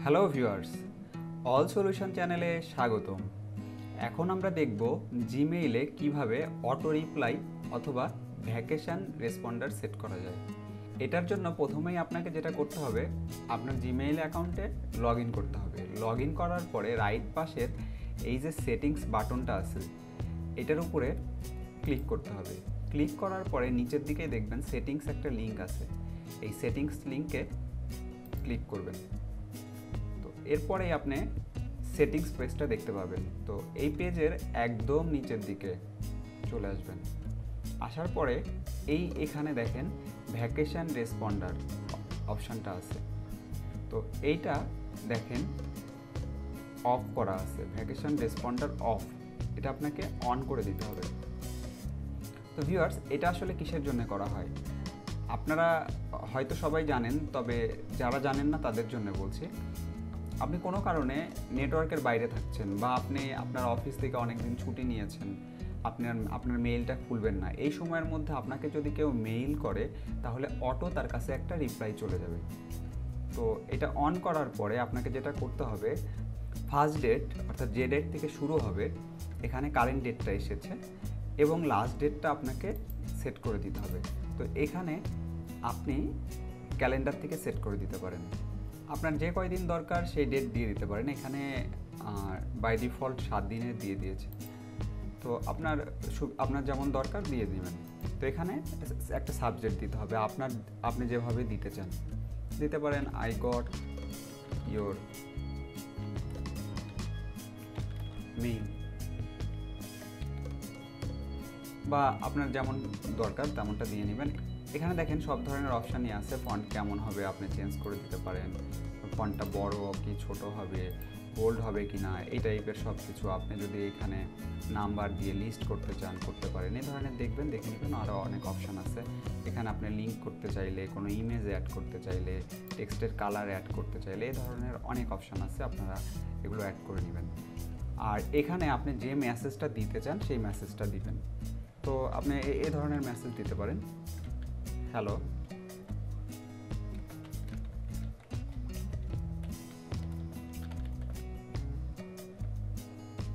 Hello viewers, all solution চ্যানেলে স্বাগতম। এখন আমরা দেখব জিমেইলে কিভাবে অটো রিপ্লাই অথবা ভ্যাকেশন রেসপন্ডার সেট করা যায়। এটার জন্য প্রথমেই আপনাকে যেটা করতে হবে, আপনার জিমেইল অ্যাকাউন্টে লগ ইন করতে হবে। লগ ইন করার পরে রাইট পাশের এই যে সেটিংস বাটনটা আছে, এটার উপরে ক্লিক করতে হবে। ক্লিক করার পরে নিচের দিকে দেখবেন সেটিংস একটা লিঙ্ক আছে, এই সেটিংস লিঙ্কে ক্লিক করবেন। তো এরপরেই আপনি সেটিংস পেজটা দেখতে পাবেন। তো এই পেজের একদম নিচের দিকে চলে আসবেন। আসার পরে এখানে দেখেন ভ্যাকেশন রেসপন্ডার অপশানটা আছে। তো এইটা দেখেন অফ করা আছে, ভ্যাকেশন রেসপন্ডার অফ, এটা আপনাকে অন করে দিতে হবে। তো ভিউয়ার্স, এটা আসলে কিসের জন্য করা হয় আপনারা হয়তো সবাই জানেন, তবে যারা জানেন না তাদের জন্য বলছি। আপনি কোনো কারণে নেটওয়ার্কের বাইরে থাকছেন বা আপনি আপনার অফিস থেকে অনেক দিন ছুটি নিয়েছেন, আপনার মেইলটা খুলবেন না, এই সময়ের মধ্যে আপনাকে যদি কেউ মেইল করে তাহলে অটো তার কাছে একটা রিপ্লাই চলে যাবে। তো এটা অন করার পরে আপনাকে যেটা করতে হবে, ফার্স্ট ডেট অর্থাৎ যে ডেট থেকে শুরু হবে এখানে কারেন্ট ডেটটা এসেছে এবং লাস্ট ডেটটা আপনাকে সেট করে দিতে হবে। তো এখানে আপনি ক্যালেন্ডার থেকে সেট করে দিতে পারেন, আপনার যে কয়দিন দরকার সেই ডেট দিয়ে দিতে পারেন। এখানে বাই ডিফল্ট 7 দিনের দিয়ে দিয়েছে, তো আপনার যেমন দরকার দিয়ে দিবেন। তো এখানে একটা সাবজেক্ট দিতে হবে, আপনি যেভাবে দিতে চান দিতে পারেন। আই গট ইয়োর মেইল, বা আপনার যেমন দরকার তেমনটা দিয়ে নেবেন। এখানে দেখেন সব ধরনের অপশানই আছে, ফন্ট কেমন হবে আপনি চেঞ্জ করে দিতে পারেন, ফন্টটা বড় কি ছোট হবে, বোল্ড হবে কি না, এই টাইপের সব কিছু। আপনি যদি এখানে নাম্বার দিয়ে লিস্ট করতে চান করতে পারেন, এই ধরনের দেখে নেবেন। আরও অনেক অপশান আছে এখানে, আপনি লিঙ্ক করতে চাইলে, কোনো ইমেজ অ্যাড করতে চাইলে, টেক্সটের কালার অ্যাড করতে চাইলে, এই ধরনের অনেক অপশান আছে, আপনারা এগুলো অ্যাড করে নেবেন। আর এখানে আপনি যে মেসেজটা দিতে চান সেই মেসেজটা দিবেন। তো আপনি এই ধরনের মেসেজ দিতে পারেন, হ্যালো।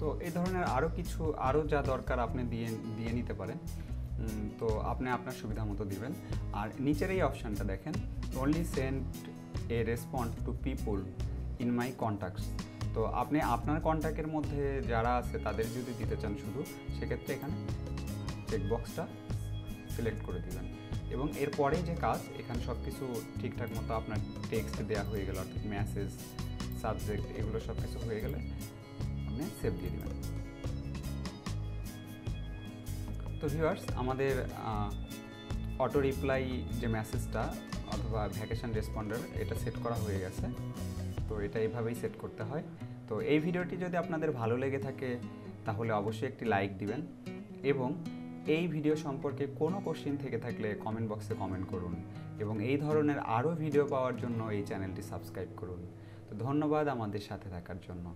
তো এই ধরনের আরও যা দরকার আপনি দিয়ে নিতে পারেন। তো আপনি আপনার সুবিধা মতো দিবেন। আর নিচের এই অপশানটা দেখেন, only send A response to people in my contacts. তো আপনি আপনার কন্ট্যাক্টের মধ্যে যারা আছে তাদের যদি দিতে চান শুধু, সেক্ষেত্রে এখানে চেকবক্সটা সিলেক্ট করে দিবেন। এবং এরপরে যে কাজ, এখানে সব কিছু ঠিকঠাক মতো আপনার টেক্সট দেওয়া হয়ে গেল, অর্থাৎ মেসেজ, সাবজেক্ট, এগুলো সব কিছু হয়ে গেলে আপনি সেভ দিয়ে দেবেন। তো ভিউয়ার্স, আমাদের অটো রিপ্লাই যে মেসেজটা অথবা ভ্যাকেশন রেসপন্ডার, এটা সেট করা হয়ে গেছে। তো এটা এইভাবেই সেট করতে হয়। তো এই ভিডিওটি যদি আপনাদের ভালো লেগে থাকে তাহলে অবশ্যই একটি লাইক দিবেন, এবং এই ভিডিও সম্পর্কে কোনো কোশ্চেন থেকে থাকলে কমেন্ট বক্সে কমেন্ট করুন, এবং এই ধরনের আরও ভিডিও পাওয়ার জন্য এই চ্যানেলটি সাবস্ক্রাইব করুন। তো ধন্যবাদ আমাদের সাথে থাকার জন্য।